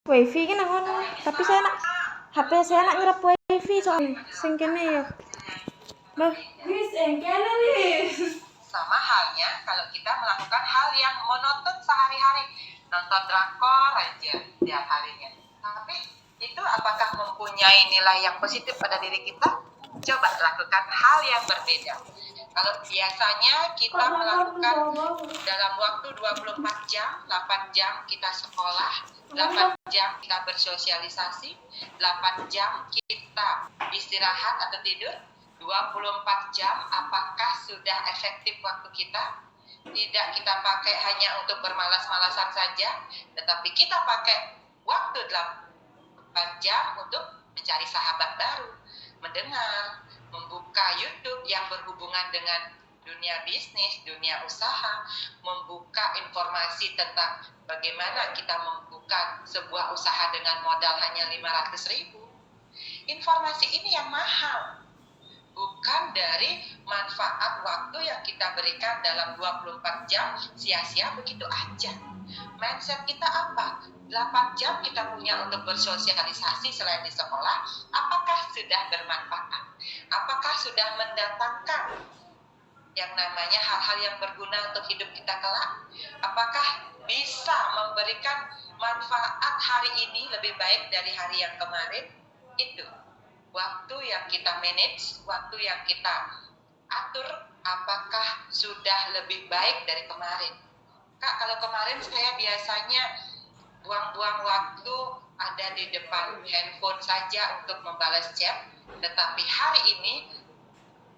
Wifi kan ngono, tapi saya nak HP saya nak nyerap wifi soalnya sing kene ya. Loh, wis engkene nih. Sama halnya kalau kita melakukan hal yang monoton sehari-hari, nonton drakor aja tiap harinya. Tapi itu apakah mempunyai nilai yang positif pada diri kita? Coba lakukan hal yang berbeda. Kalau biasanya kita melakukan dalam waktu 24 jam, 8 jam kita sekolah, 8 jam kita bersosialisasi, 8 jam kita istirahat atau tidur, 24 jam apakah sudah efektif waktu kita? Tidak kita pakai hanya untuk bermalas-malasan saja, tetapi kita pakai waktu 8 jam untuk mencari sahabat baru, mendengar, membuka YouTube yang berhubungan dengan dunia bisnis, dunia usaha, membuka informasi tentang bagaimana kita membuka sebuah usaha dengan modal hanya 500.000. Informasi ini yang mahal, bukan dari manfaat waktu yang kita berikan dalam 24 jam sia-sia begitu aja. Mindset kita apa? 8 jam kita punya untuk bersosialisasi selain di sekolah, apakah sudah bermanfaat? Apakah sudah mendatangkan yang namanya hal-hal yang berguna untuk hidup kita kelak? Apakah bisa memberikan manfaat hari ini lebih baik dari hari yang kemarin? Itu waktu yang kita manage, waktu yang kita atur, apakah sudah lebih baik dari kemarin? Kak, kalau kemarin saya biasanya buang-buang waktu ada di depan handphone saja untuk membalas chat, tetapi hari ini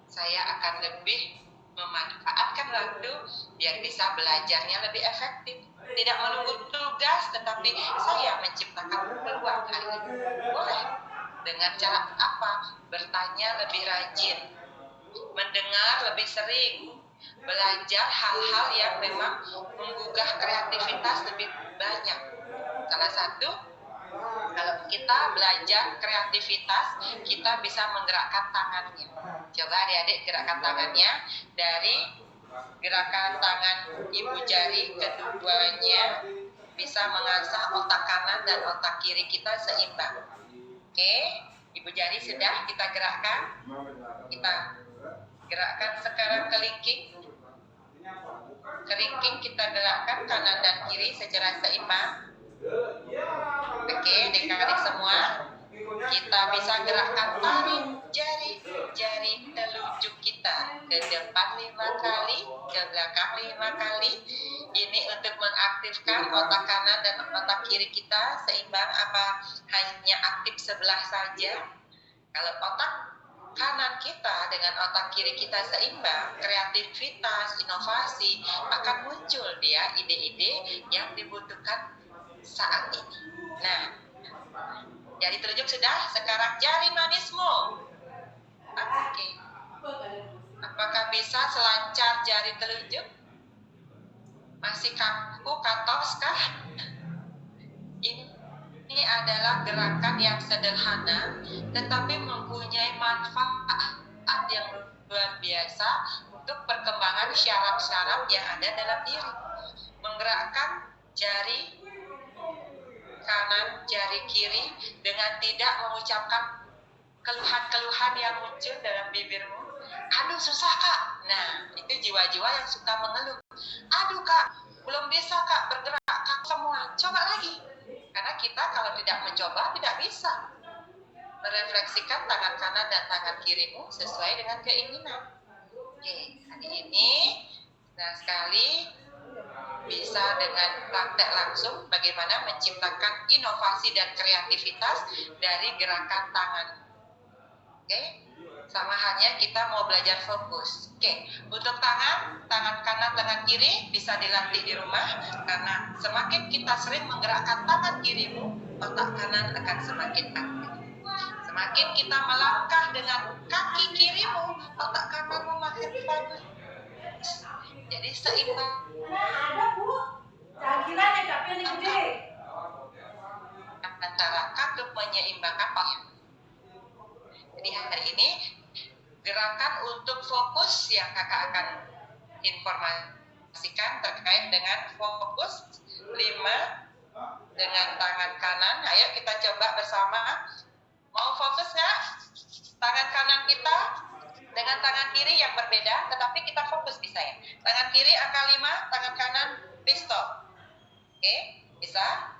saya akan lebih memanfaatkan waktu biar bisa belajarnya lebih efektif. Tidak menunggu tugas, tetapi saya menciptakan peluang hari ini. Boleh. Dengan cara apa? Bertanya lebih rajin, mendengar lebih sering, belajar hal-hal yang memang menggugah kreativitas lebih banyak. Salah satu, kalau kita belajar kreativitas, kita bisa menggerakkan tangannya. Coba adik-adik gerakkan tangannya, dari gerakan tangan ibu jari keduanya bisa mengasah otak kanan dan otak kiri kita seimbang. Oke, ibu jari sudah kita gerakkan. Kita gerakkan sekarang kelingking. Kelingking kita gerakkan kanan dan kiri secara seimbang. Oke, adik-adik semua, kita bisa gerakkan tarik jari telunjuk kita ke depan 5 kali, ke belakang 5 kali. Ini untuk mengaktifkan otak kanan dan otak kiri kita seimbang, apa hanya aktif sebelah saja? Kalau otak kanan kita dengan otak kiri kita seimbang, kreativitas, inovasi akan muncul dia ide-ide yang dibutuhkan saat ini. Nah, jari telunjuk sudah, sekarang jari manismu. Oke. Apakah bisa selancar jari telunjuk? Masih kaku, katos kah? Ini adalah gerakan yang sederhana, tetapi mempunyai manfaat yang luar biasa untuk perkembangan syaraf-syaraf yang ada dalam diri. Menggerakkan jari kanan, jari kiri dengan tidak mengucapkan keluhan-keluhan yang muncul dalam bibirmu. Aduh susah kak. Nah, itu jiwa-jiwa yang suka mengeluh. Aduh kak, belum bisa kak bergerak kak semua. Coba lagi. Karena kita kalau tidak mencoba tidak bisa merefleksikan tangan kanan dan tangan kirimu sesuai dengan keinginan. Oke, hari ini nah sekali bisa dengan praktek langsung bagaimana menciptakan inovasi dan kreativitas dari gerakan tangan. Oke, sama halnya kita mau belajar fokus. Oke, untuk tangan kanan, tangan kiri bisa dilatih di rumah, karena semakin kita sering menggerakkan tangan kirimu, otak kanan akan semakin aktif. Semakin kita melangkah dengan kaki kirimu, otak kananmu makin bagus. Jadi seimbang. Ada bu, cakiran ya tapi ini gede. Antara kaki menyeimbangkan otak. Jadi hari ini gerakan untuk fokus yang kakak akan informasikan terkait dengan fokus 5 dengan tangan kanan. Ayo kita coba bersama. Mau fokus nggak? Tangan kanan kita dengan tangan kiri yang berbeda, tetapi kita fokus bisa ya. Tangan kiri angka 5, tangan kanan pistol. Oke, bisa?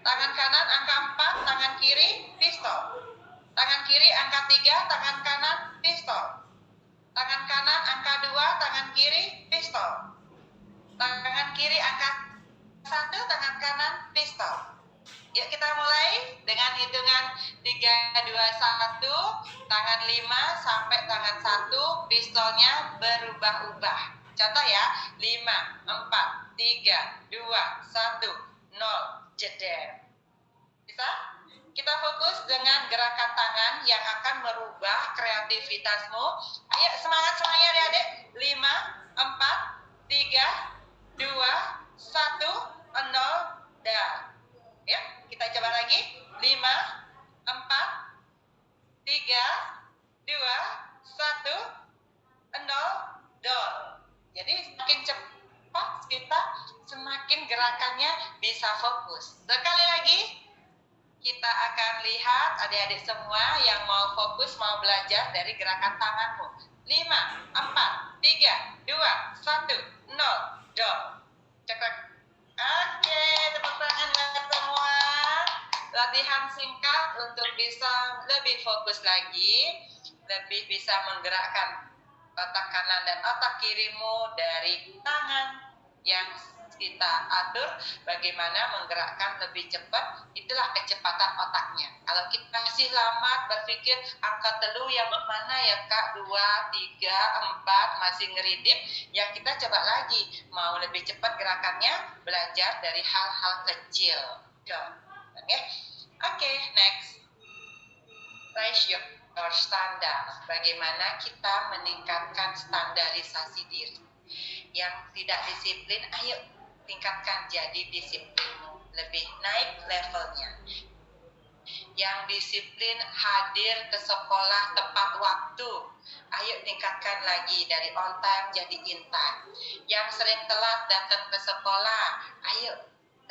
Tangan kanan angka 4, tangan kiri pistol. Tangan kiri angka 3, tangan kanan pistol. Tangan kanan angka 2, tangan kiri pistol. Tangan kiri angka 1, tangan kanan pistol. Yuk kita mulai dengan hitungan 3, 2, 1, tangan 5 sampai tangan 1, pistolnya berubah-ubah. Contoh ya, 5, 4, 3, 2, 1, 0, jeder. Bisa? Kita fokus dengan gerakan tangan yang akan merubah kreativitasmu. Ayo semangat semuanya adik-adik. 5, 4, 3, 2, 1, 0, dah. Ya, kita coba lagi. 5, 4, 3, 2, 1, 0, dol. Jadi semakin cepat kita, semakin gerakannya bisa fokus. Sekali lagi, kita akan lihat adik-adik semua yang mau fokus, mau belajar dari gerakan tanganmu. 5, 4, 3, 2, 1, 0, dol. Cekrek. Oke, tepuk tangan buat semua. Latihan singkat untuk bisa lebih fokus lagi, lebih bisa menggerakkan otak kanan dan otak kirimu dari tangan yang kita atur bagaimana menggerakkan lebih cepat. Itulah kecepatan otaknya. Kalau kita masih lama berpikir angka telu yang mana ya kak, 2, 3, 4 masih ngeridip, ya kita coba lagi. Mau lebih cepat gerakannya, belajar dari hal-hal kecil. Oke, next. Raise your standard. Bagaimana kita meningkatkan standarisasi diri. Yang tidak disiplin, ayo tingkatkan jadi disiplinmu, lebih naik levelnya. Yang disiplin hadir ke sekolah tepat waktu, ayo tingkatkan lagi dari on time jadi in time. Yang sering telat datang ke sekolah, ayo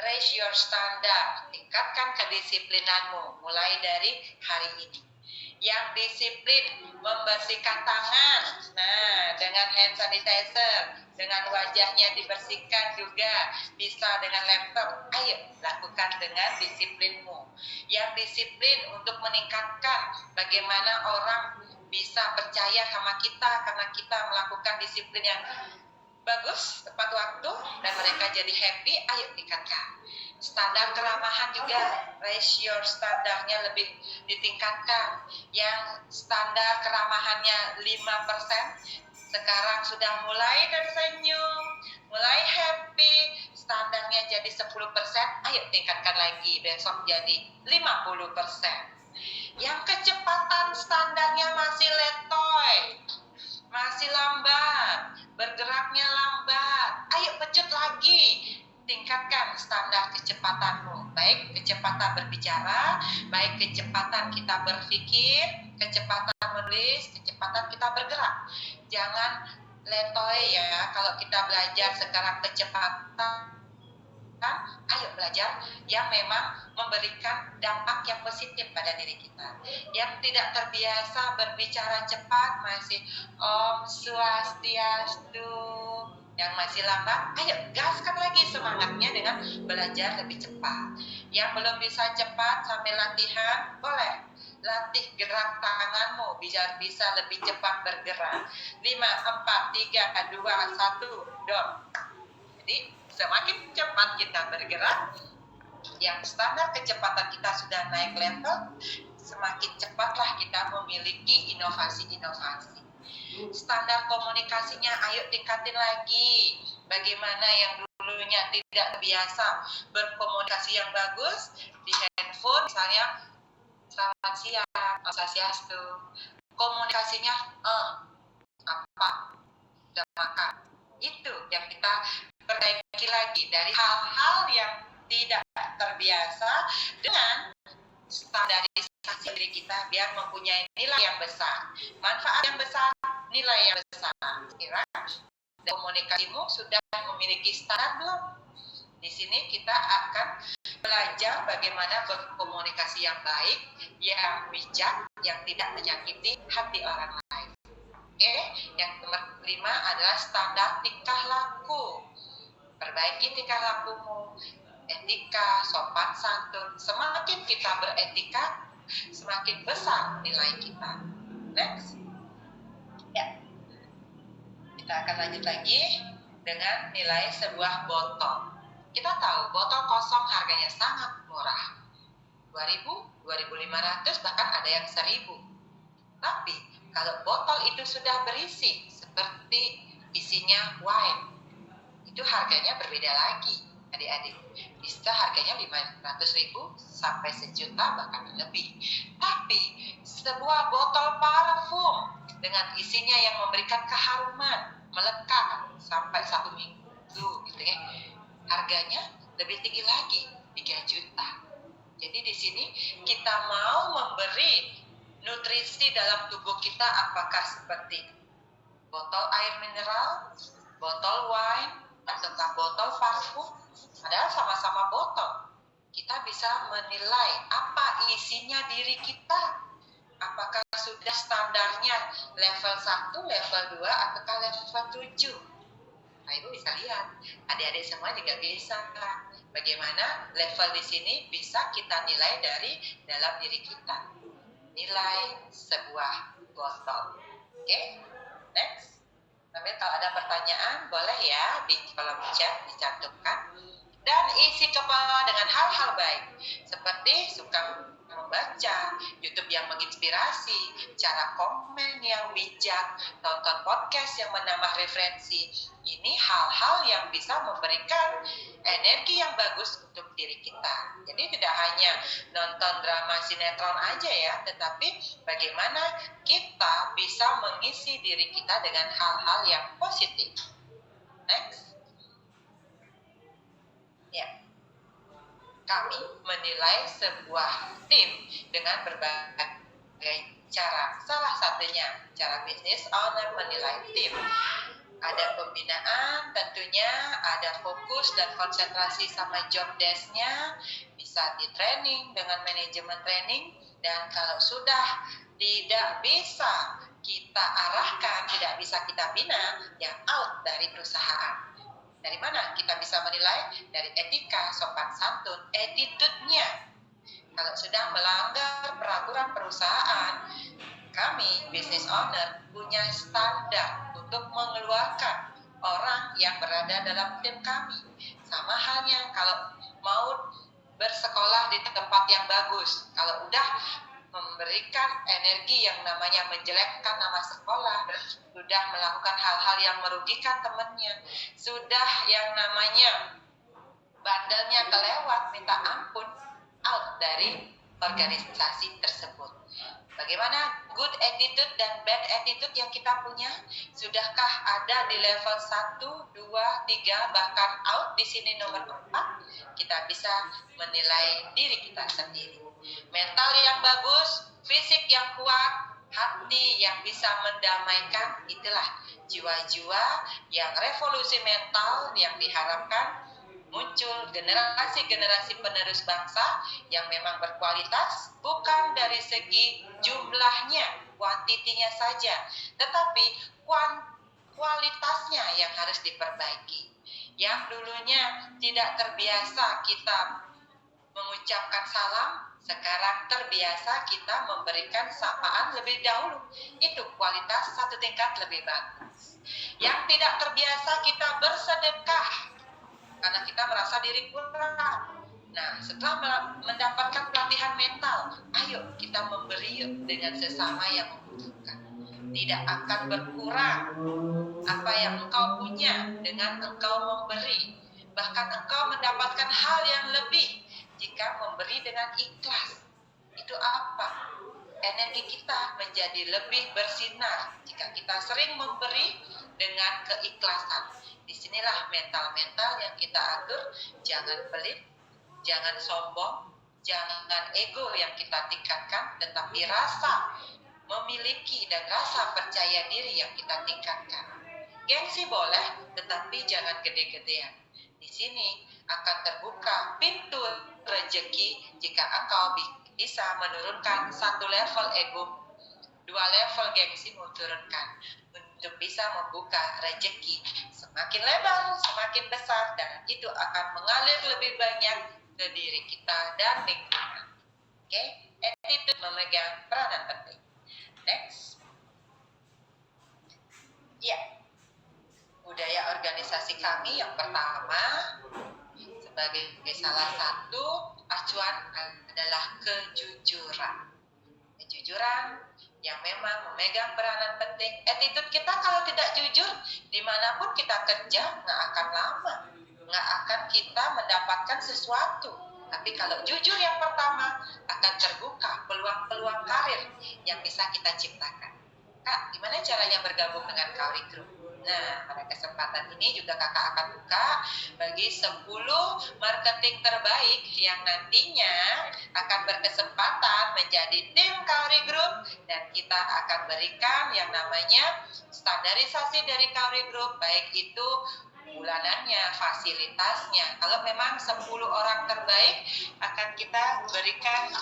raise your standard, tingkatkan kedisiplinanmu mulai dari hari ini. Yang disiplin membersihkan tangan, nah dengan hand sanitizer, dengan wajahnya dibersihkan juga, bisa dengan laptop, ayo lakukan dengan disiplinmu. Yang disiplin untuk meningkatkan bagaimana orang bisa percaya sama kita karena kita melakukan disiplin yang bagus, tepat waktu, dan mereka jadi happy, ayo tingkatkan. Standar keramahan juga, raise your standarnya lebih ditingkatkan. Yang standar keramahannya 5%, sekarang sudah mulai tersenyum, mulai happy, standarnya jadi 10%, ayo tingkatkan lagi, besok jadi 50%. Yang kecepatan standarnya masih letoy, masih lambat, bergeraknya lambat, ayo pecut lagi. Tingkatkan standar kecepatanmu, baik kecepatan berbicara, baik kecepatan kita berpikir, kecepatan menulis, kecepatan kita bergerak. Jangan letoy ya, kalau kita belajar sekarang kecepatan, ayo belajar yang memang memberikan dampak yang positif pada diri kita. Yang tidak terbiasa berbicara cepat, masih Om Swastiastu, yang masih lambat, ayo gaskan lagi semangatnya dengan belajar lebih cepat. Yang belum bisa cepat sambil latihan, boleh latih gerak tanganmu biar bisa lebih cepat bergerak. 5, 4, 3, 2, 1, dot. Jadi semakin cepat kita bergerak, yang standar kecepatan kita sudah naik level, semakin cepatlah kita memiliki inovasi-inovasi. Standar komunikasinya ayo tingkatin lagi. Bagaimana yang dulunya tidak biasa berkomunikasi yang bagus di handphone, misalnya selamat siang, swastiastu, komunikasinya apa, udah makan. Itu yang kita perbaiki lagi dari hal-hal yang tidak terbiasa dengan standarisasi diri kita biar mempunyai nilai yang besar, manfaat yang besar, nilai yang besar. Kira komunikasimu sudah memiliki standar belum? Di sini kita akan belajar bagaimana berkomunikasi yang baik, yang bijak, yang tidak menyakiti hati orang lain. Oke, yang nomor 5 adalah standar tingkah laku. Perbaiki tingkah lakumu, etika, sopan santun. Semakin kita beretika, semakin besar nilai kita. Next. Ya. Kita akan lanjut lagi dengan nilai sebuah botol. Kita tahu botol kosong harganya sangat murah. 2.000, 2.500, bahkan ada yang 1.000. Tapi kalau botol itu sudah berisi seperti isinya wine, itu harganya berbeda lagi, adik-adik. Bisa harganya 500.000 sampai 1 juta bahkan lebih. Tapi sebuah botol parfum dengan isinya yang memberikan keharuman, melekat sampai 1 minggu, gitu ya. Harganya lebih tinggi lagi, 3 juta. Jadi di sini kita mau memberi nutrisi dalam tubuh kita, apakah seperti botol air mineral, botol wine, ataukah botol parfum, padahal sama-sama botol. Kita bisa menilai apa isinya diri kita. Apakah sudah standarnya level 1, level 2, ataukah level 7. Nah, Ibu bisa lihat, adik-adik semua juga bisa. Bagaimana level di sini bisa kita nilai dari dalam diri kita. Nilai sebuah botol. Oke, next. Tapi kalau ada pertanyaan, boleh ya di kolom chat dicantumkan. Dan isi kepala dengan hal-hal baik, seperti suka membaca, YouTube yang menginspirasi, cara komen yang bijak, tonton podcast yang menambah referensi. Ini hal-hal yang bisa memberikan energi yang bagus untuk diri kita. Jadi tidak hanya nonton drama sinetron aja ya, tetapi bagaimana kita bisa mengisi diri kita dengan hal-hal yang positif. Next. Ya. Kami menilai sebuah tim dengan berbagai cara. Salah satunya cara bisnis owner menilai tim. Ada pembinaan tentunya, ada fokus dan konsentrasi sama job desk-nya, bisa di training dengan manajemen training, dan kalau sudah tidak bisa kita arahkan, tidak bisa kita bina, ya out dari perusahaan. Dari mana kita bisa menilai? Dari etika, sopan santun, attitude-nya. Kalau sudah melanggar peraturan perusahaan, kami, business owner, punya standar untuk mengeluarkan orang yang berada dalam tim kami. Sama halnya kalau mau bersekolah di tempat yang bagus. Kalau udah memberikan energi yang namanya menjelekkan nama sekolah, sudah melakukan hal-hal yang merugikan temannya, sudah yang namanya bandelnya kelewat, minta ampun, out dari organisasi tersebut. Bagaimana good attitude dan bad attitude yang kita punya? Sudahkah ada di level 1, 2, 3, bahkan out di sini nomor 4? Kita bisa menilai diri kita sendiri. Mental yang bagus, fisik yang kuat, hati yang bisa mendamaikan, itulah jiwa-jiwa yang revolusi mental yang diharapkan muncul generasi-generasi penerus bangsa yang memang berkualitas, bukan dari segi jumlahnya, kuantitinya saja, tetapi kualitasnya yang harus diperbaiki. Yang dulunya tidak terbiasa kita mengucapkan salam, sekarang terbiasa kita memberikan sapaan lebih dahulu. Itu kualitas 1 tingkat lebih bagus. Yang tidak terbiasa kita bersedekah karena kita merasa diri kurang. Nah, setelah mendapatkan pelatihan mental, ayo kita memberi dengan sesama yang membutuhkan. Tidak akan berkurang apa yang engkau punya dengan engkau memberi. Bahkan engkau mendapatkan hal yang lebih jika memberi dengan ikhlas. Itu apa? Energi kita menjadi lebih bersinar jika kita sering memberi dengan keikhlasan. Disinilah mental-mental yang kita atur. Jangan pelit, jangan sombong, jangan ego yang kita tingkatkan, tetapi rasa memiliki dan rasa percaya diri yang kita tingkatkan. Gengsi boleh, tetapi jangan gede-gedean. Di sini akan terbuka pintu rezeki jika engkau bisa menurunkan 1 level ego, 2 level gengsimu turunkan untuk bisa membuka rezeki semakin lebar, semakin besar, dan itu akan mengalir lebih banyak ke diri kita dan lingkungan. Oke, attitude memegang peranan penting. Next. Ya, budaya organisasi kami yang pertama sebagai salah satu acuan adalah kejujuran. Kejujuran yang memang memegang peranan penting. Attitude kita kalau tidak jujur, dimanapun kita kerja, nggak akan lama. Nggak akan kita mendapatkan sesuatu. Tapi kalau jujur yang pertama, akan terbuka peluang-peluang karir yang bisa kita ciptakan. Kak, gimana caranya bergabung dengan Kauri Group? Nah, pada kesempatan ini juga kakak akan buka bagi 10 marketing terbaik yang nantinya akan berkesempatan menjadi tim Kauri Group, dan kita akan berikan yang namanya standarisasi dari Kauri Group, baik itu bulanannya, fasilitasnya. Kalau memang 10 orang terbaik akan kita berikan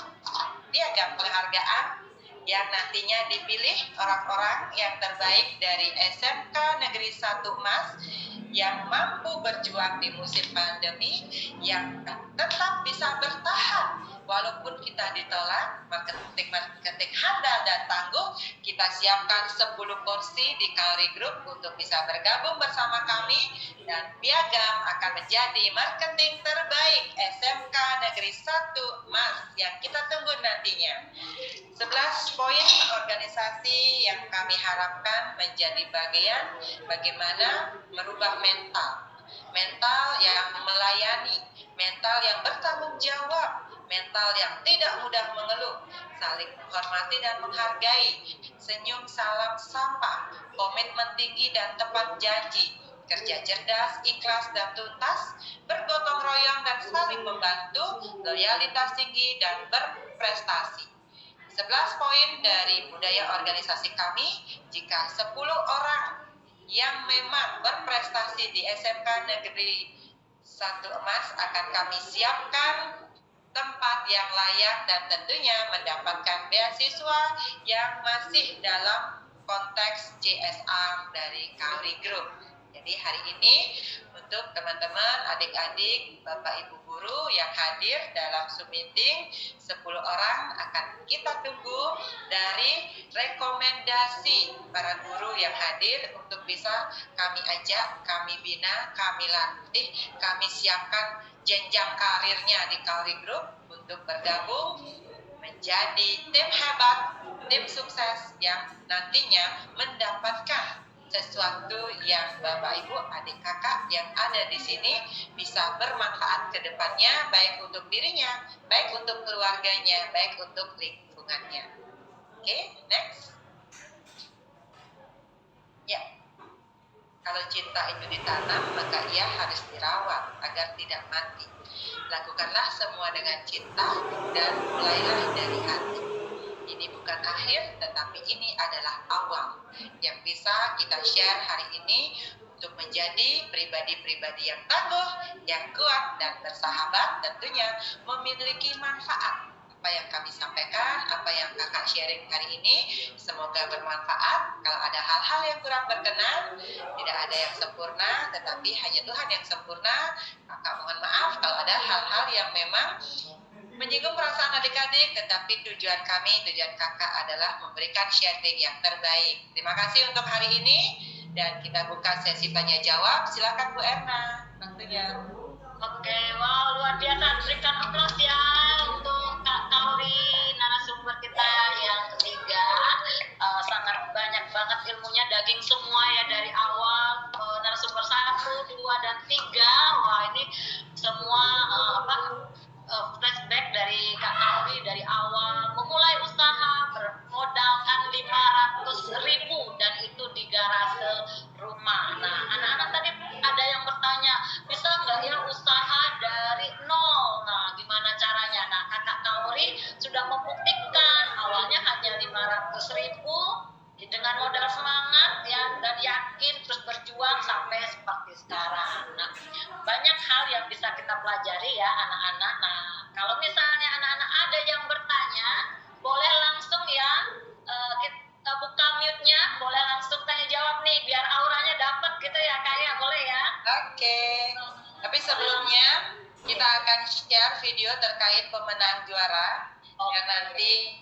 piagam penghargaan yang nantinya dipilih orang-orang yang terbaik dari SMK Negeri 1 Mas yang mampu berjuang di musim pandemi, yang tetap bisa bertahan walaupun kita ditolak. Marketing handal dan tangguh, kita siapkan 10 kursi di Kauri Group untuk bisa bergabung bersama kami, dan piagam akan menjadi marketing terbaik SMK Negeri 1 Mas yang kita tunggu nantinya. 11 poin organisasi yang kami harapkan menjadi bagian bagaimana merubah mental yang melayani, mental yang bertanggung jawab, mental yang tidak mudah mengeluh, saling menghormati dan menghargai, senyum salam sampah, komitmen tinggi dan tepat janji, kerja cerdas, ikhlas dan tuntas, bergotong royong dan saling membantu, loyalitas tinggi dan berprestasi. 11 poin dari budaya organisasi kami, jika 10 orang yang memang berprestasi di SMK Negeri 1 Emas akan kami siapkan tempat yang layak dan tentunya mendapatkan beasiswa yang masih dalam konteks CSR dari Kauri Group. Jadi hari ini untuk teman-teman, adik-adik, Bapak Ibu guru yang hadir dalam Zoom meeting, 10 orang akan kita tunggu dari rekomendasi para guru yang hadir untuk bisa kami ajak, kami bina, kami latih, kami siapkan jenjang karirnya di Kauri Group untuk bergabung menjadi tim hebat, tim sukses yang nantinya mendapatkan sesuatu yang Bapak Ibu, adik kakak yang ada di sini bisa bermanfaat ke depannya, baik untuk dirinya, baik untuk keluarganya, baik untuk lingkungannya. Oke, next. Ya, kalau cinta itu ditanam, maka ia harus dirawat agar tidak mati. Lakukanlah semua dengan cinta dan mulailah dari hati. Ini bukan akhir, tetapi ini adalah awal yang bisa kita share hari ini untuk menjadi pribadi-pribadi yang tangguh, yang kuat dan bersahabat, tentunya memiliki manfaat. Apa yang kami sampaikan, apa yang kakak sharing hari ini, semoga bermanfaat. Kalau ada hal-hal yang kurang berkenan, tidak ada yang sempurna, tetapi hanya Tuhan yang sempurna. Kakak mohon maaf kalau ada hal-hal yang memang menyinggung perasaan adik-adik, tetapi tujuan kami, tujuan kakak adalah memberikan sharing yang terbaik. Terima kasih untuk hari ini, dan kita buka sesi tanya jawab. Silakan Bu Erna, waktunya. Oke, wow, luar biasa. Berikan aplaus ya untuk Kak Kauri, narasumber kita yang ketiga. Sangat banyak banget ilmunya, daging semua ya dari awal. Narasumber 1, 2, dan 3. Wah, ini semua flashback dari Kak Kauri dari awal memulai usaha, bermodalkan 500.000 dan itu di garase rumah. Nah, anak-anak tadi ada yang bertanya, bisa nggak ya usaha dari nol? Nah, gimana caranya? Nah, Kakak Kauri sudah membuktikan awalnya hanya 500.000 dengan modal semangat ya dan yakin terus berjuang sampai seperti sekarang. Nah, banyak hal yang bisa kita pelajari ya anak-anak. Nah, kalau misalnya anak-anak ada yang bertanya, boleh langsung ya kita buka mute-nya, boleh langsung tanya jawab nih biar auranya dapat gitu ya kayak boleh ya. Oke. Tapi sebelumnya kita akan share video terkait pemenang juara. Ya nanti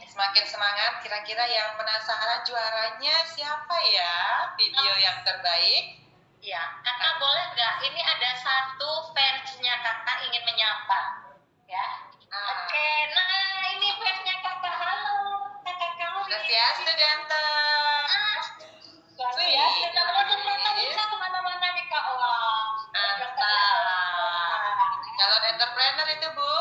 semakin semangat, kira-kira yang penasaran juaranya siapa ya video yang terbaik? Ya, kakak boleh nggak? Ini ada satu fansnya kakak ingin menyapa, ya. Oke, nah ini fansnya kakak. Halo, kakak kamu. Swastiastu ganteng. Swastiastu. Mana bisa kemana-mana nih kak. Wah, mantap. Calon entrepreneur itu Bu.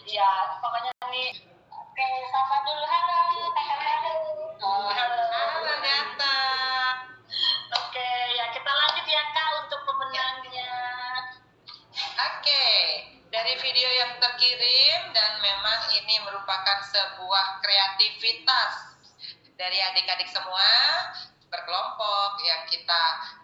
Iya, pokoknya nih. Oke, sapa dulu. Halo, kakak halo. Oh, halo. Halo ganteng. Oke, ya kita lanjut ya kak untuk pemenangnya. Oke, dari video yang terkirim dan memang ini merupakan sebuah kreativitas dari adik-adik semua berkelompok yang kita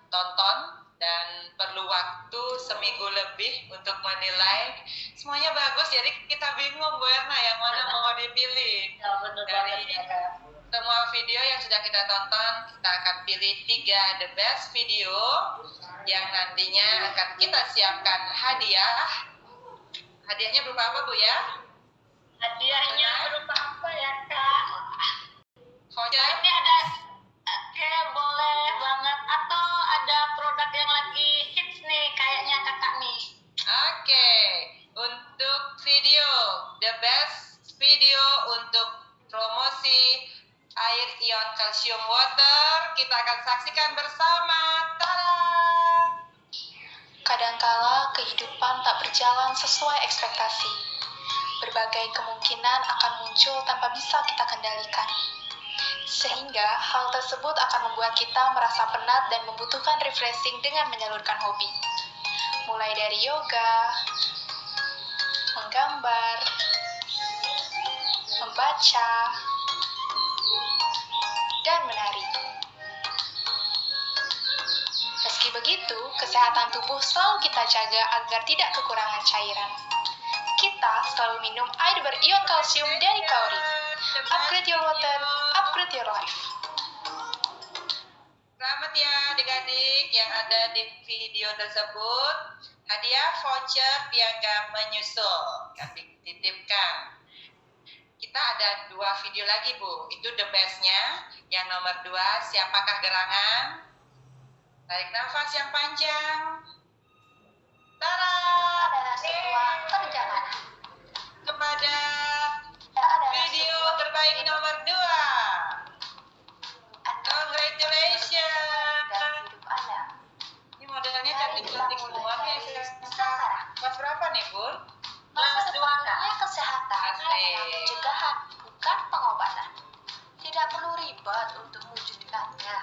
tonton dan perlu waktu seminggu lebih untuk menilai. Semuanya bagus, jadi kita bingung Bu Erna yang mana mau dipilih. Ya, benar Dari banget ya kak. semua video yang sudah kita tonton, kita akan pilih 3 the best video yang nantinya akan kita siapkan hadiah. Hadiahnya berupa apa Bu ya? Hadiahnya berupa apa ya kak? Voucher? Ini ada, oke boleh banget. Atau ada produk yang lagi hits nih kayaknya kakak nih. Oke, untuk video the best video untuk promosi air ion calcium water, kita akan saksikan bersama. Tada! Kadangkala kehidupan tak berjalan sesuai ekspektasi. Berbagai kemungkinan akan muncul tanpa bisa kita kendalikan. Sehingga hal tersebut akan membuat kita merasa penat dan membutuhkan refreshing dengan menyalurkan hobi. Mulai dari yoga, menggambar, membaca, dan menari. Meski begitu, kesehatan tubuh selalu kita jaga agar tidak kekurangan cairan. Kita selalu minum air berion kalsium dari Kaori. Upgrade your water, upgrade your life. Selamat ya adik-adik yang ada di video tersebut. Hadiah voucher piagam menyusul yang dititipkan. Kita ada 2 video lagi Bu. Itu the best-nya. Yang nomor 2, siapakah gerangan? Tarik nafas yang panjang. Tada! Adalah sebuah perjalanan. Kepada Adalah video terbaik nomor 2. Congratulations. dalam hidup Anda. Ini modelnya cantik-cantik semua nih. Sekarang, Kelas berapa nih, Bun? masa Kelas 2 kak. depannya kesehatan adalah pencegahan, bukan pengobatan. Tidak perlu ribet untuk mewujudkannya.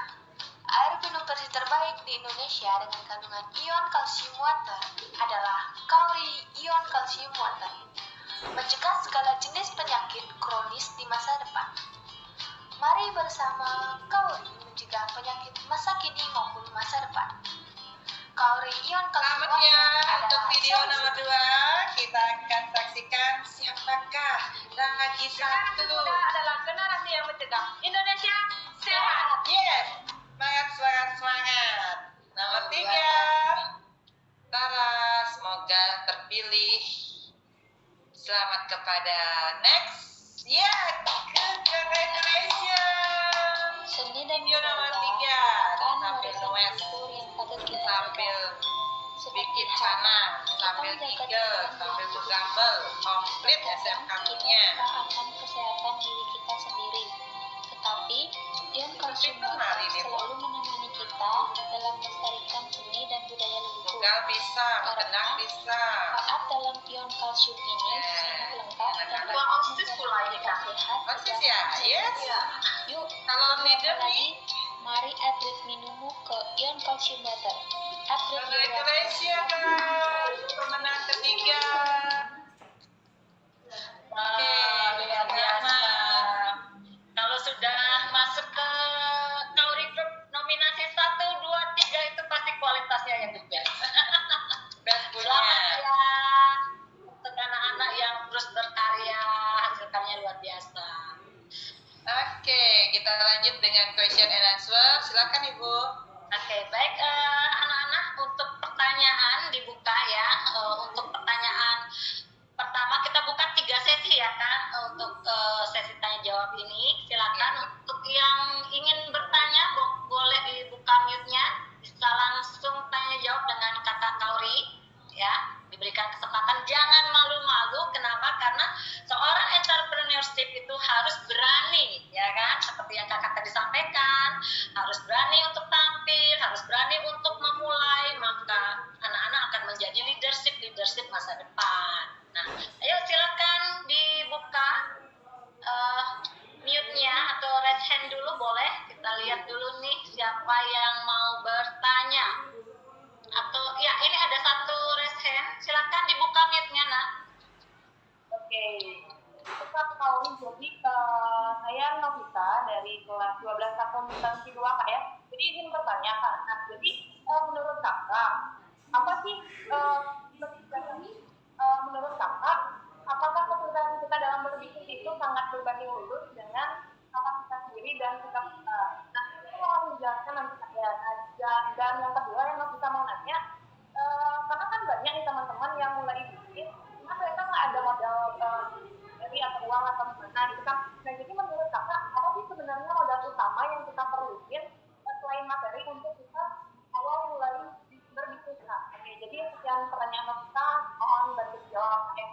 Air minum bersih terbaik di Indonesia dengan kandungan ion kalsium water adalah Kaori Ion Calcium Water. Mencegah segala jenis penyakit kronis di masa depan. Mari bersama Kaori mencegah penyakit masa kini maupun masa depan. Kaori Ion Calcium Selamat ya Water untuk adalah video solusi. nomor 2. Kita akan saksikan siapakah lagi satu. Kita adalah generasi yang mencegah Indonesia sehat. Yes, semangat. Nomor 3. Tara, semoga terpilih. Selamat kepada next. Ya, congratulations. Seni dan Video nomor 3. Sambil nues, sambil bikin canang, sambil gigel, sambil menggambel, komplit SMK-nya. akan kesehatan diri kita sendiri. Tetapi, ion kalsium Itu nari nih, Bu. selalu menemani kita dalam melestarikan seni dan budaya leluhur. Tunggal bisa, benak bisa. Manfaat dalam ion kalsium ini sangat lengkap dan Wah, OSIS pula ini, Kak. sehat. OSIS ya? Yes. Yuk, Kalau leader lagi, nih, mari upgrade minummu ke ion kalsium water. Upgrade your water. congratulations, pemenang ketiga. Wah, luar biasa. Kalau sudah masuk ke ya hasilkannya luar biasa. Oke, kita lanjut dengan question and answer. Silakan Ibu. Oke, baik anak-anak, untuk pertanyaan dibuka ya. Untuk pertanyaan pertama kita buka 3 sesi ya Kak, untuk sesi tanya jawab ini. Silakan untuk yang ingin bertanya boleh dibuka mute-nya, bisa langsung tanya jawab dengan Kakak Kauri ya. Diberikan kesempatan, jangan malu-malu. Kenapa? Karena seorang entrepreneurship itu harus berani, ya kan? Seperti yang kakak tadi sampaikan, harus berani untuk tampil, harus berani untuk memulai, maka anak-anak akan menjadi leadership masa depan. Nah, ayo silakan dibuka mute-nya atau raise hand dulu boleh. Kita lihat dulu nih siapa yang mau bertanya. Atau ya, ini ada satu raise hand, silakan dibuka mute-nya nak. Oke, kita tahu jadi saya Novita dari kelas 12 akuntansi 2 Kak ya. Jadi izin bertanya Kak, nah jadi menurut kakak, apa sih menurut kakak, apakah kesulitan kita dalam berbisnis itu sangat berbanding lurus dengan kapasitas diri dan sikap kita? Nah, itu mau menjelaskan nanti Kak ya. Dan yang kedua yang Novita mau nanya, karena kan banyak nih teman-teman yang mulai bisnis, cuma mereka nggak ada modal dari atau uang atau gimana gitu kan. Nah jadi menurut kakak, apa sih sebenarnya modal utama yang kita perluin selain materi untuk kita awal mulai berbisnis Kak? Oke, jadi sekian pertanyaan kita, mohon bantu jawab ya.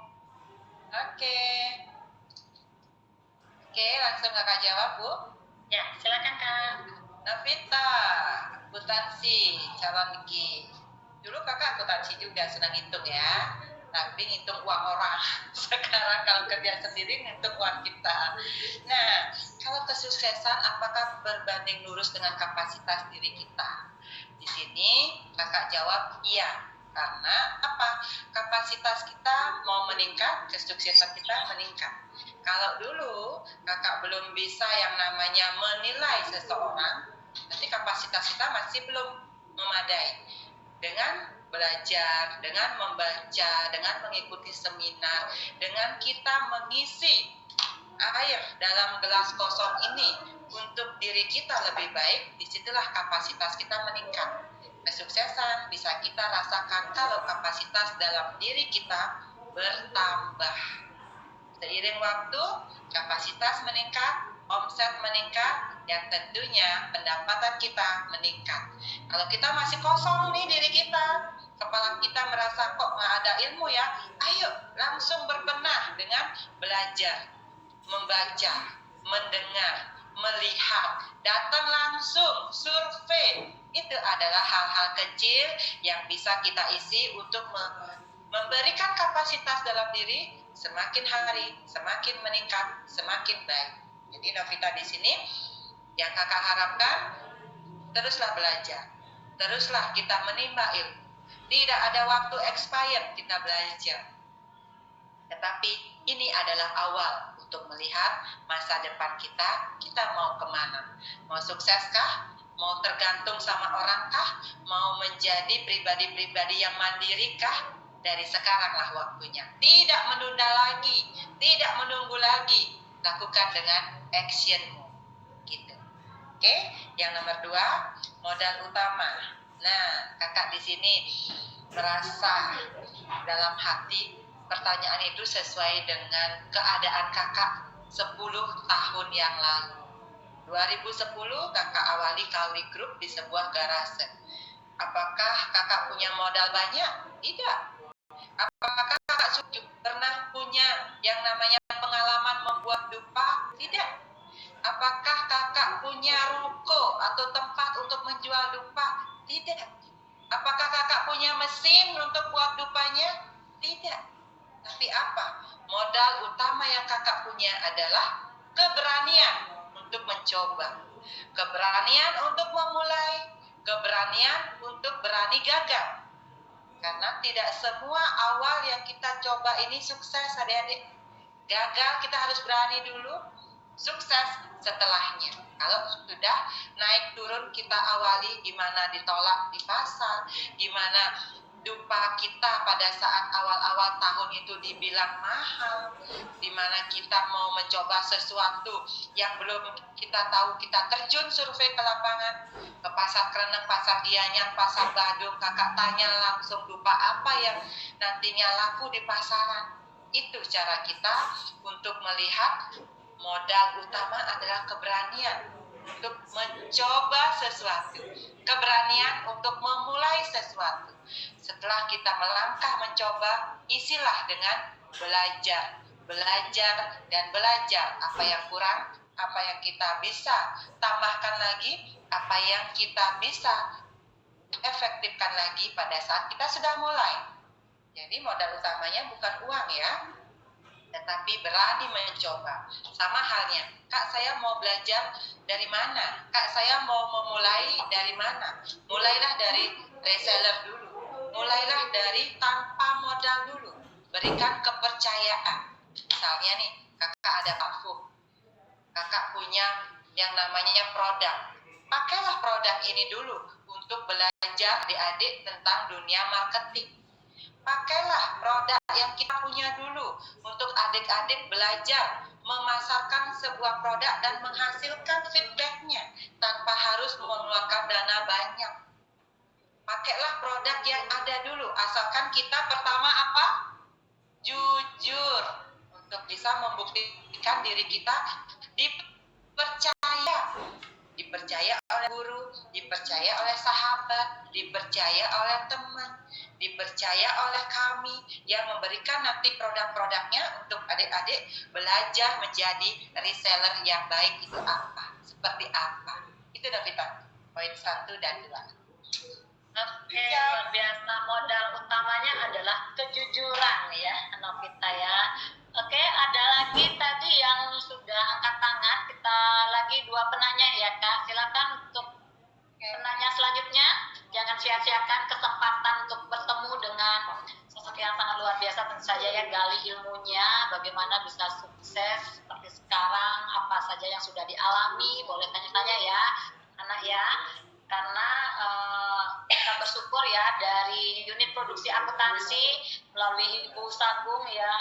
Oke, langsung kakak jawab Bu. Ya, silakan Kak. Novita, akuntansi, calon G. Dulu kakak akuntansi juga, senang hitung ya. Tapi ngitung uang orang. Sekarang kalau kerja sendiri ngitung uang kita. Nah, kalau kesuksesan apakah berbanding lurus dengan kapasitas diri kita? Di sini kakak jawab iya. Karena apa? Kapasitas kita mau meningkat, kesuksesan kita meningkat. Kalau dulu kakak belum bisa yang namanya menilai seseorang, nanti kapasitas kita masih belum memadai. Dengan belajar, dengan membaca, dengan mengikuti seminar, dengan kita mengisi air dalam gelas kosong ini untuk diri kita lebih baik, disitulah kapasitas kita meningkat. Kesuksesan bisa kita rasakan kalau kapasitas dalam diri kita bertambah. Seiring waktu, kapasitas meningkat, omset meningkat, yang tentunya pendapatan kita meningkat. Kalau kita masih kosong nih diri kita, kepala kita merasa kok nggak ada ilmu ya, ayo langsung berbenah dengan belajar, membaca, mendengar, melihat, datang langsung, survei. Itu adalah hal-hal kecil yang bisa kita isi untuk memberikan kapasitas dalam diri semakin hari, semakin meningkat, semakin baik. Jadi Novita di sini yang kakak harapkan, teruslah belajar, teruslah kita menimba ilmu. Tidak ada waktu expired kita belajar. Tetapi ini adalah awal untuk melihat masa depan kita mau kemana. Mau sukseskah? Mau tergantung sama orangkah? Mau menjadi pribadi-pribadi yang mandirikah? Dari sekaranglah waktunya. Tidak menunda lagi, tidak menunggu lagi. Lakukan dengan actionmu. Gitu. Oke, yang nomor 2, modal utama. Nah, kakak di sini merasa dalam hati pertanyaan itu sesuai dengan keadaan kakak 10 tahun yang lalu. 2010 kakak awali Kauri Group di sebuah garase. Apakah kakak punya modal banyak? Tidak. Apakah kakak pernah punya yang namanya pengalaman membuat dupa? Tidak. Apakah kakak punya ruko atau tempat untuk menjual dupa? Tidak. Apakah kakak punya mesin untuk buat dupanya? Tidak. Tapi apa? Modal utama yang kakak punya adalah keberanian untuk mencoba, keberanian untuk memulai, keberanian untuk berani gagal. Karena tidak semua awal yang kita coba ini sukses adik-adik. Gagal kita harus berani dulu, sukses setelahnya. Kalau sudah naik turun kita awali, gimana ditolak di pasar, gimana dupa kita pada saat awal-awal tahun itu dibilang mahal, di mana kita mau mencoba sesuatu yang belum kita tahu, kita terjun survei ke lapangan, ke pasar Kreneng, pasar Gianyar, pasar Badung, kakak tanya langsung dupa apa yang nantinya laku di pasaran. Itu cara kita untuk melihat modal utama adalah keberanian untuk mencoba sesuatu, keberanian untuk memulai sesuatu. Setelah kita melangkah mencoba, isilah dengan belajar, dan belajar. Apa yang kurang, apa yang kita bisa tambahkan lagi, apa yang kita bisa efektifkan lagi pada saat kita sudah mulai. Jadi modal utamanya bukan uang ya, tetapi berani mencoba. Sama halnya, Kak saya mau belajar dari mana? Kak saya mau memulai dari mana? Mulailah dari reseller dulu. Mulailah dari tanpa modal dulu. Berikan kepercayaan. Misalnya nih, kakak ada parfum. Kakak punya yang namanya produk. Pakailah produk ini dulu untuk belajar adik-adik tentang dunia marketing. Pakailah produk yang kita punya dulu untuk adik-adik belajar memasarkan sebuah produk dan menghasilkan feedbacknya tanpa harus mengeluarkan dana banyak. Pakailah produk yang ada dulu, asalkan kita pertama apa? Jujur, untuk bisa membuktikan diri kita dipercaya oleh guru, dipercaya oleh sahabat, dipercaya oleh teman, dipercaya oleh kami yang memberikan nanti produk-produknya untuk adik-adik belajar menjadi reseller yang baik itu apa, seperti apa. Itu Novita, poin 1 dan 2. Oke, luar biasa. Modal utamanya adalah kejujuran ya, Novita ya. Oke, ada lagi tadi yang sudah angkat tangan. Kita lagi 2 penanya ya, Kak. Silakan untuk penanya selanjutnya. Jangan sia-siakan kesempatan untuk bertemu dengan sosok yang sangat luar biasa tentu saja ya, gali ilmunya, bagaimana bisa sukses seperti sekarang, apa saja yang sudah dialami, boleh tanya-tanya ya, anak ya. Karena kita bersyukur ya dari unit produksi akuntansi melalui Ibu Sagung ya,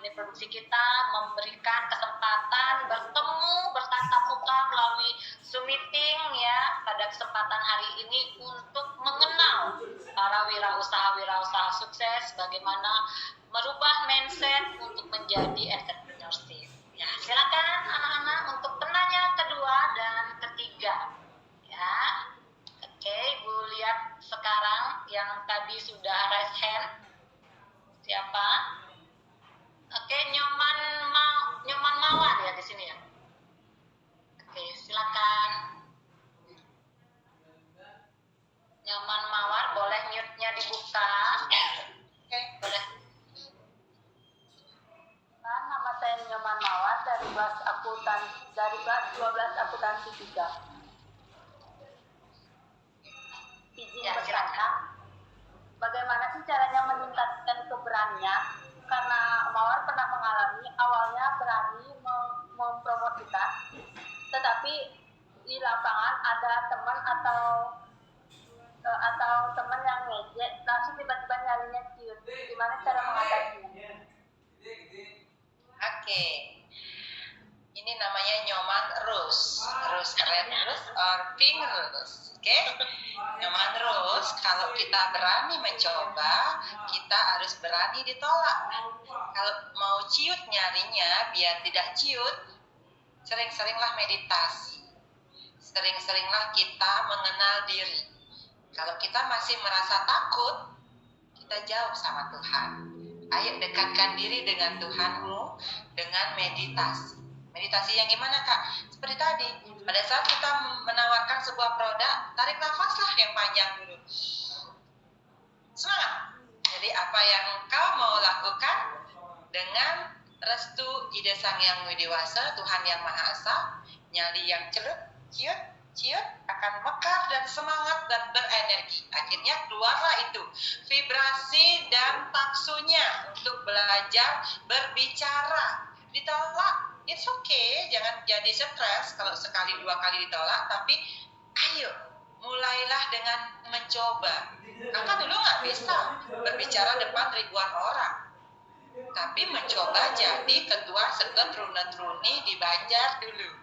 unit produksi kita memberikan kesempatan bertemu bertatap muka melalui Zoom meeting ya pada kesempatan hari ini untuk mengenal para wirausaha sukses, bagaimana merubah mindset untuk menjadi entrepreneurship. Ya, silakan anak-anak untuk penanya kedua dan ketiga. Ya, oke, Ibu lihat sekarang yang tadi sudah raise hand. Siapa? Oke, Nyoman Mawar ya di sini ya. Oke, silakan. Nyoman Mawar, boleh mute-nya dibuka. Oke, boleh. Nama saya Nyoman Mawar dari kelas 12 akuntansi 3. Izin Ya, bertanya, bagaimana sih caranya meningkatkan keberanian? Karena Mawar pernah mengalami awalnya berani mempromosikan, tetapi di lapangan ada teman atau teman yang ngejek, langsung tiba-tiba nyalinya ciut. Gimana cara mengatasinya? Oke. Ini namanya Nyoman Rose red rose or pink rose. Oke, Nyoman Rose, kalau kita berani mencoba, kita harus berani ditolak. Kalau mau ciut nyarinya, biar tidak ciut, sering-seringlah meditasi. Sering-seringlah kita mengenal diri. Kalau kita masih merasa takut, kita jauh sama Tuhan. Ayo dekatkan diri dengan Tuhanmu dengan meditasi. Meditasi yang gimana, Kak? Seperti tadi, pada saat kita menawarkan sebuah produk, tarik nafaslah yang panjang dulu. Semangat! Jadi apa yang kau mau lakukan dengan restu ide Sang Yang Widiwasa, Tuhan Yang Maha Esa, nyali yang celup, ciut, akan mekar dan semangat dan berenergi. Akhirnya keluarlah itu vibrasi dan taksunya untuk belajar berbicara. Ditolak, it's okay, jangan jadi stres kalau sekali 2 kali ditolak, tapi ayo mulailah dengan mencoba. Kakak dulu nggak bisa berbicara depan ribuan orang, tapi mencoba jadi ketua sekret runa-runi di Banjar dulu.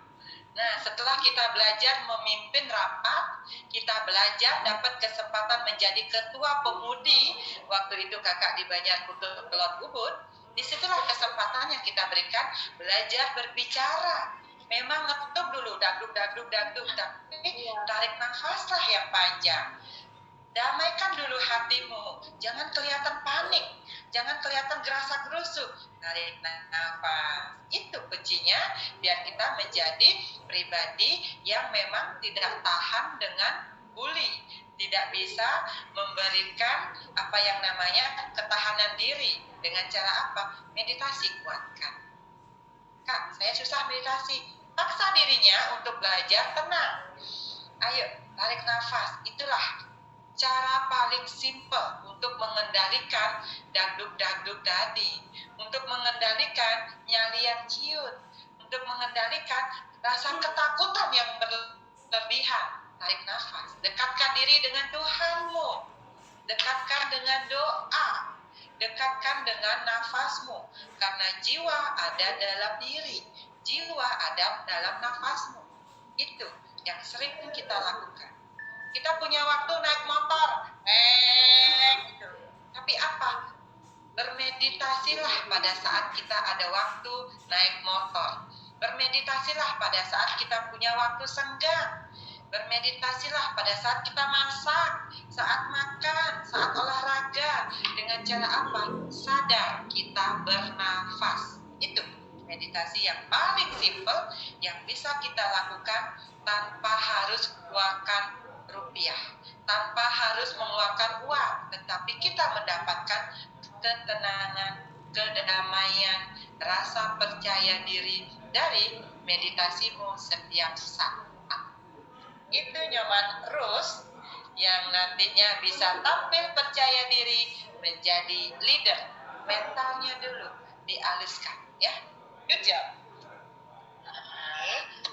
Nah, setelah kita belajar memimpin rapat, kita belajar dapat kesempatan menjadi ketua pemudi. Waktu itu kakak di Banjar Kutu Kelot Ubud. Disitulah kesempatan yang kita berikan belajar berbicara. Memang ngetup dulu, dagduk, tapi tarik nafaslah yang panjang. Damaikan dulu hatimu, jangan kelihatan panik, jangan kelihatan gerasa-gerusuk. Tarik nafas, itu kuncinya biar kita menjadi pribadi yang memang tidak tahan dengan bully, tidak bisa memberikan apa yang namanya ketahanan diri. Dengan cara apa? Meditasi kuatkan. Kak, saya susah meditasi. Paksa dirinya untuk belajar tenang. Ayo, tarik nafas. Itulah cara paling simpel untuk mengendalikan dagduk tadi, untuk mengendalikan nyali yang ciut, untuk mengendalikan rasa ketakutan yang berlebihan. Tarik nafas, dekatkan diri dengan Tuhanmu, dekatkan dengan doa, dekatkan dengan nafasmu, karena jiwa ada dalam diri, jiwa ada dalam nafasmu. Itu yang sering kita lakukan. Kita punya waktu naik motor, gitu. Tapi apa? Bermeditasilah pada saat kita ada waktu naik motor. Bermeditasilah pada saat kita punya waktu senggang. Bermeditasilah pada saat kita masak, saat makan, saat olahraga. Dengan cara apa? Sadar kita bernafas. Itu meditasi yang paling simpel yang bisa kita lakukan tanpa harus mengeluarkan rupiah, tanpa harus mengeluarkan uang, tetapi kita mendapatkan ketenangan, kedamaian, rasa percaya diri dari meditasimu setiap saat. Itu Nyoman Rus yang nantinya bisa tampil percaya diri menjadi leader. Mentalnya dulu dialuskan, ya. Good job.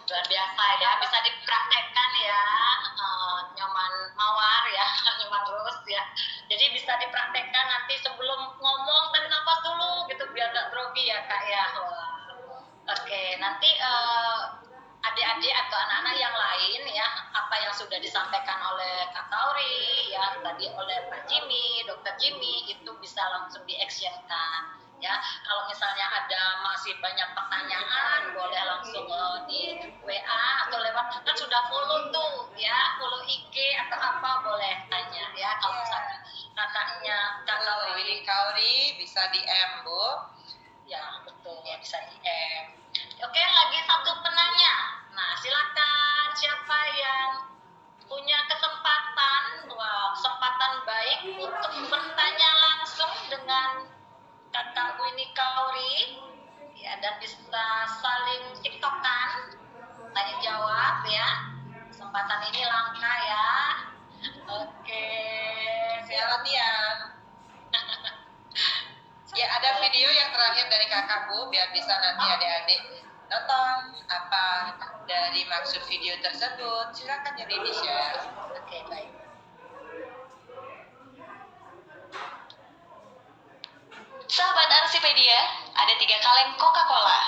Luar biasa ya, bisa dipraktekkan ya, Nyoman Mawar ya, Nyoman Rus ya. Jadi bisa dipraktekkan nanti sebelum ngomong tarik nafas dulu gitu biar nggak grogi ya Kak ya. Oke, nanti adik-adik atau anak-anak yang lain ya, apa yang sudah disampaikan oleh Kak Tauri ya, tadi oleh Pak Jimmy, Dr. Jimmy, itu bisa langsung di-actionkan. Ya, kalau misalnya ada masih banyak pertanyaan, boleh langsung di WA atau lewat, kan sudah follow tuh ya, follow IG atau apa boleh tanya ya. Kalau misalnya kakaknya Kak Willy Kauri bisa DM, Bu. Ya, betul, bisa DM. Oke, lagi satu penanya. Nah, silakan siapa yang punya kesempatan baik untuk bertanya langsung dengan Kakak Winnie Kauri ya, dan bisa saling tiktokan, tanya jawab ya. Kesempatan ini langka ya. Oke, Saya latihan. Ya, ada video yang terakhir dari kakak, Bu, biar bisa nanti adik-adik nonton apa dari maksud video tersebut. Silakan jadi di-share. Oke, baik. Sahabat Arsipedia, ada 3 kaleng Coca-Cola.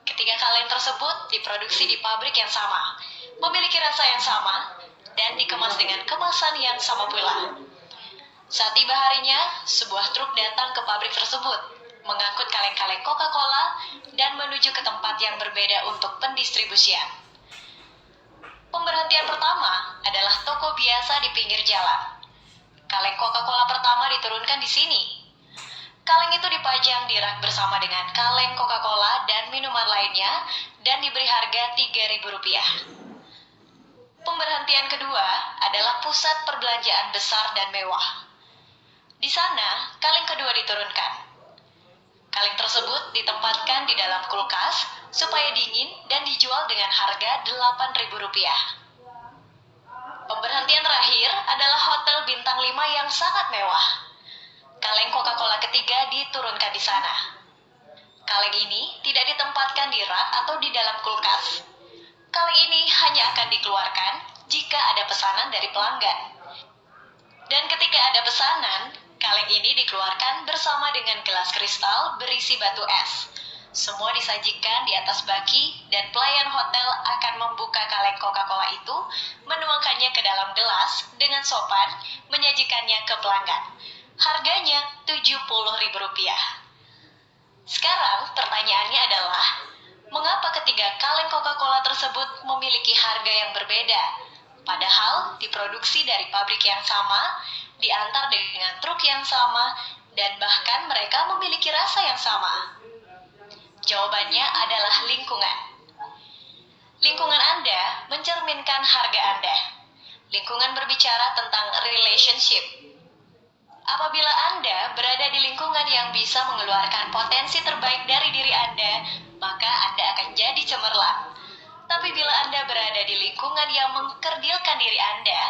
Ketiga kaleng tersebut diproduksi di pabrik yang sama, memiliki rasa yang sama, dan dikemas dengan kemasan yang sama pula. Saat tiba harinya, sebuah truk datang ke pabrik tersebut, mengangkut kaleng-kaleng Coca-Cola dan menuju ke tempat yang berbeda untuk pendistribusian. Pemberhentian pertama adalah toko biasa di pinggir jalan. Kaleng Coca-Cola pertama diturunkan di sini. Kaleng itu dipajang di rak bersama dengan kaleng Coca-Cola dan minuman lainnya dan diberi harga Rp3.000. Pemberhentian kedua adalah pusat perbelanjaan besar dan mewah. Di sana, kaleng kedua diturunkan. Kaleng tersebut ditempatkan di dalam kulkas supaya dingin dan dijual dengan harga Rp8.000. Pemberhentian terakhir adalah hotel bintang 5 yang sangat mewah. Kaleng Coca-Cola ketiga diturunkan di sana. Kaleng ini tidak ditempatkan di rak atau di dalam kulkas. Kaleng ini hanya akan dikeluarkan jika ada pesanan dari pelanggan. Dan ketika ada pesanan, kaleng ini dikeluarkan bersama dengan gelas kristal berisi batu es. Semua disajikan di atas baki dan pelayan hotel akan membuka kaleng Coca-Cola itu, menuangkannya ke dalam gelas dengan sopan, menyajikannya ke pelanggan. Harganya Rp70.000. Sekarang pertanyaannya adalah, mengapa ketiga kaleng Coca-Cola tersebut memiliki harga yang berbeda? Padahal diproduksi dari pabrik yang sama, diantar dengan truk yang sama, dan bahkan mereka memiliki rasa yang sama. Jawabannya adalah lingkungan. Lingkungan Anda mencerminkan harga Anda. Lingkungan berbicara tentang relationship. Apabila Anda berada di lingkungan yang bisa mengeluarkan potensi terbaik dari diri Anda, maka Anda akan jadi cemerlang. Tapi bila Anda berada di lingkungan yang mengkerdilkan diri Anda,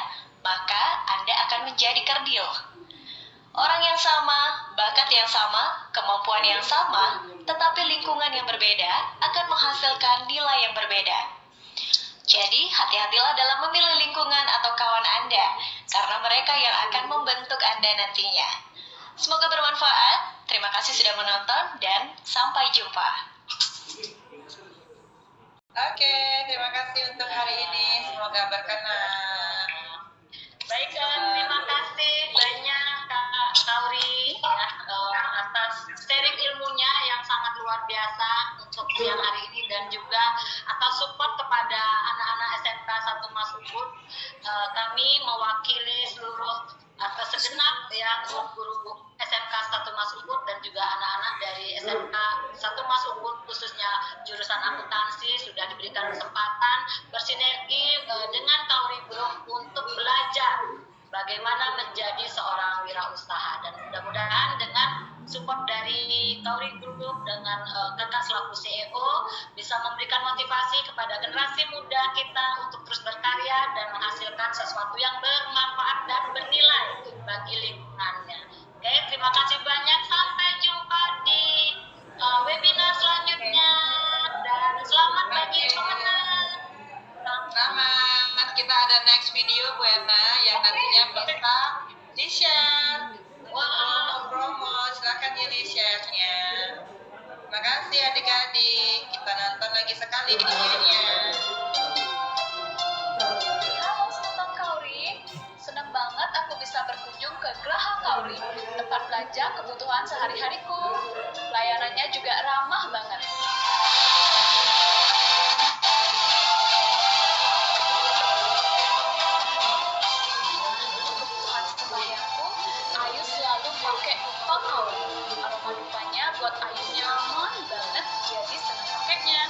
maka Anda akan menjadi kerdil. Orang yang sama, bakat yang sama, kemampuan yang sama, tetapi lingkungan yang berbeda akan menghasilkan nilai yang berbeda. Jadi, hati-hatilah dalam memilih lingkungan atau kawan Anda, karena mereka yang akan membentuk Anda nantinya. Semoga bermanfaat. Terima kasih sudah menonton, dan sampai jumpa. Oke, terima kasih untuk hari ini. Semoga berkenan. Baik, terima kasih banyak Kak Kauri ya, atas sharing ilmunya yang sangat luar biasa untuk siang hari ini, dan juga atas support kepada anak-anak SMK 1 Masubud. Kami mewakili seluruh atau segenap ya guru-guru SMK 1 Masubud dan juga anak-anak dari SMK 1 Masubud khususnya jurusan akuntansi sudah diberikan kesempatan bersinergi dengan Kauri Group untuk belajar bagaimana menjadi seorang wirausaha, dan mudah-mudahan dengan support dari Kauri Group dengan kakak selaku CEO bisa memberikan motivasi kepada generasi muda kita untuk terus berkarya dan menghasilkan sesuatu yang bermanfaat dan bernilai bagi lingkungannya. Oke, terima kasih banyak. Sampai jumpa di webinar selanjutnya, dan selamat bagi pemenang. Selamat. Kita ada next video Bu Erna yang nantinya bisa di-share. Promo, silakan di share-nya. Terima kasih adik-adik. Kita nonton lagi sekali videonya. Halo Sobat Kauri, senang banget aku bisa berkunjung ke Geraha Kauri, tempat belanja kebutuhan sehari-hariku. Pelayanannya juga ramah banget. Kebutuhan sembahyangku, Ayu selalu pakai dupa Kauri. Aroma dupanya buat Ayu nyaman banget, jadi senang pakainya.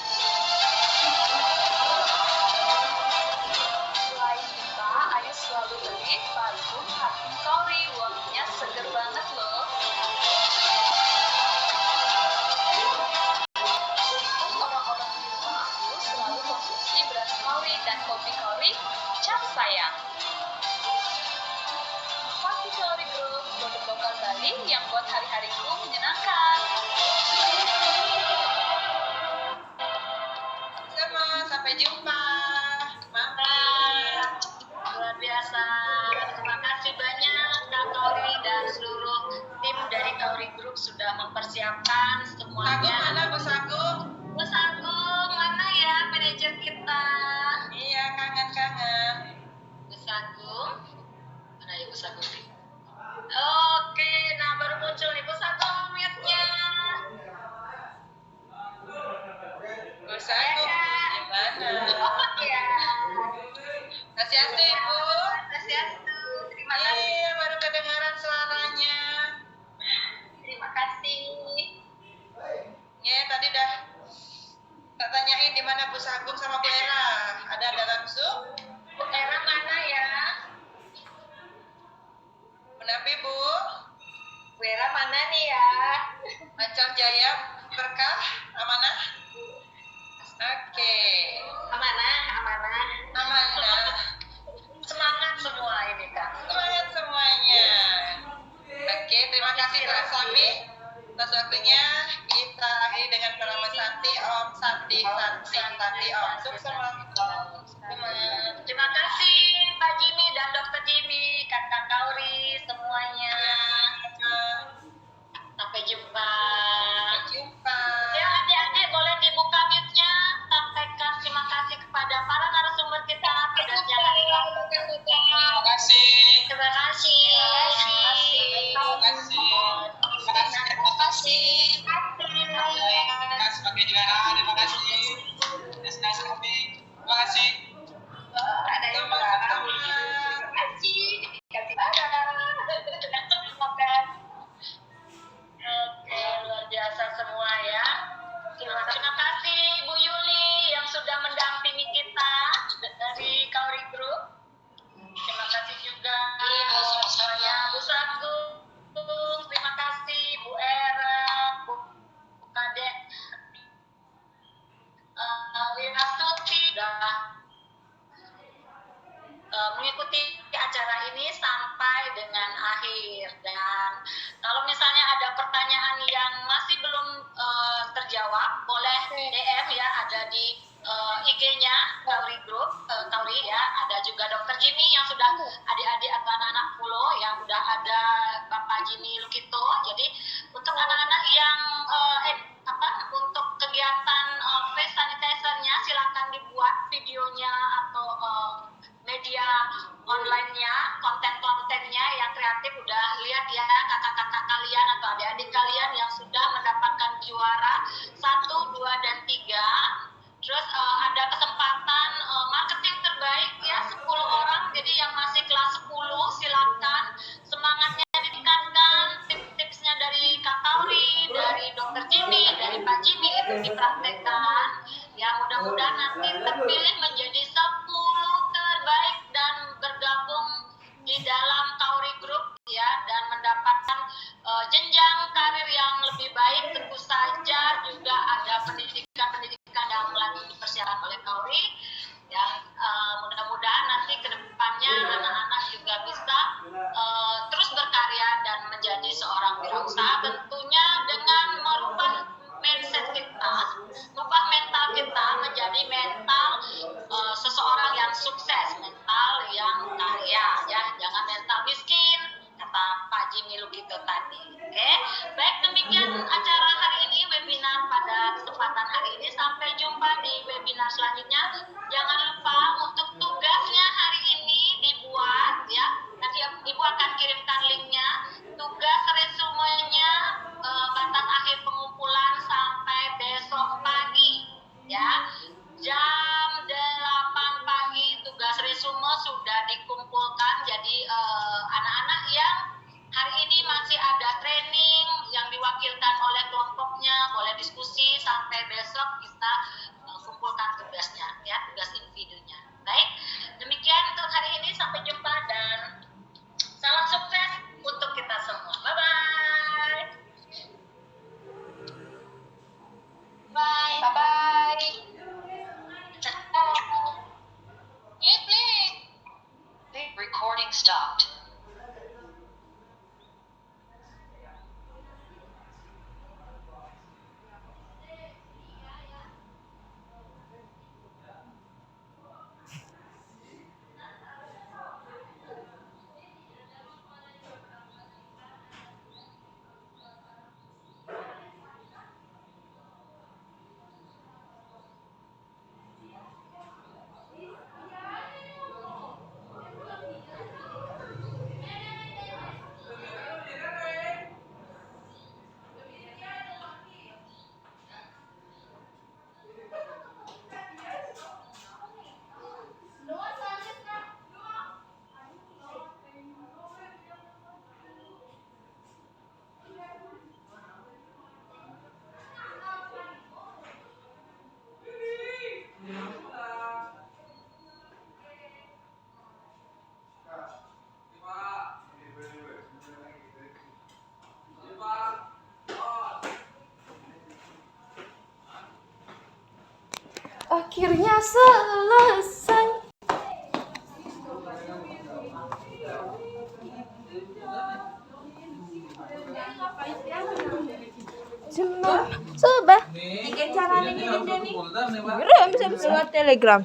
Selain dupa, Ayu selalu beli parfum Happy Kauri. Wanginya seger banget loh. Untuk orang-orang di rumah aku selalu konsumsi beras Kauri dan kopi Kauri cap sayang. Pasti Kauri Group, produk lokal Bali yang buat hari-hariku menyenangkan. Sama, sampai jumpa. Nah, luar biasa. Terima kasih banyak Kak Kauri dan seluruh tim dari Kauri Group sudah mempersiapkan Sagung semuanya. mana Bu Sagung? Bu Sagung, mana ya manajer kita? Iya, kangen-kangen. Bu Sagung, mana ya Bu Sagung? Oke, nah baru muncul nih Bu Sagung mute-nya. Bu Sagung, gimana? Oh ya. Swastiastu Ibu. Swastiastu. Terima kasih. Iya, baru kedengaran suaranya. Terima kasih. Ya, tadi udah tak tanyain di mana Bu Sagung sama Bu Era. Ada dalam Zoom? Bu Era mana ya? Kenapa Bu? Bu Era mana nih ya? Lancar Jaya Berkah Amanah. Oke. Amanah, amanah. Amanah. Semangat semua ini Kak. Semangat semuanya. Oke, terima kasih Kak Sami. Atas waktunya kita akhiri dengan nama Santi Om Santi Om. Sukses Terima kasih Pak Jimmy dan Dokter Jimmy, Kakak Kauri. komunitas kami. Terima kasih. Ada yang bilang, terima kasih, dikasih barang. Makan. Oke, luar biasa semua ya. Terima kasih Bu Yuli yang sudah mendampingi kita dari Kauri Group. Terima kasih juga semuanya Bu Sagung. Terima kasih Bu Era, Bu Kadek, Wirastuti sudah mengikuti acara ini sampai dengan akhir. Dan kalau misalnya ada pertanyaan yang masih belum terjawab, boleh DM ya, ada di IG-nya Kauri Group, Kauri ya, ada juga Dr. Jimmy yang sudah adik-adik atau anak-anak Pulo yang udah ada Bapak Jimmy Lukito. Jadi untuk anak-anak yang untuk kegiatan face sanitizer-nya silakan dibuat videonya atau media online-nya, konten-kontennya yang kreatif. Udah lihat ya kakak-kakak kalian atau adik-adik kalian yang sudah mendapatkan juara 1, 2, dan 3. Terus ada kesempatan marketing terbaik ya 10 orang. Jadi yang masih kelas 10 silakan semangatnya ditingkatkan, tips-tipsnya dari Kak Kauri, dari Dr. Jimmy, dari Pak Jimmy itu dipraktekkan. Ya mudah-mudahan nanti terpilih menjadi 10 terbaik dan bergabung di dalam Kauri Group ya, dan mendapatkan jenjang karir yang lebih baik. Tentu saja juga ada pendidikan yang lagi dipersiapkan oleh Kauri yang mudah-mudahan nanti ke depannya anak-anak juga bisa terus berkarya dan menjadi seorang wirausaha, tentunya dengan merubah mindset kita, merubah mental kita menjadi mental seseorang yang sukses, mental yang kaya ya, jangan mental miskin kata Pak Jimmy Lukito tadi. Oke, baik, demikian acara hari ini, webinar pada kesempatan hari ini. Sampai jumpa di webinar selanjutnya. Jangan lupa untuk tugasnya hari ini dibuat ya. Nanti Ibu akan kirimkan linknya. Tugas resumenya batas akhir pengumpulan sampai besok pagi ya. Jam 8 pagi tugas resume sudah dikumpulkan. Jadi anak-anak yang hari ini masih ada training yang diwakilkan oleh kelompoknya boleh diskusi sampai besok kita kumpulkan tugasnya ya, tugas individunya. Baik, demikian untuk hari ini, sampai jumpa dan salam sukses untuk kita semua. Bye bye. Bye bye. Please. Recording stopped. Akhirnya selesai. Sudah. Bikin cara nih Denny. Bisa lewat Telegram.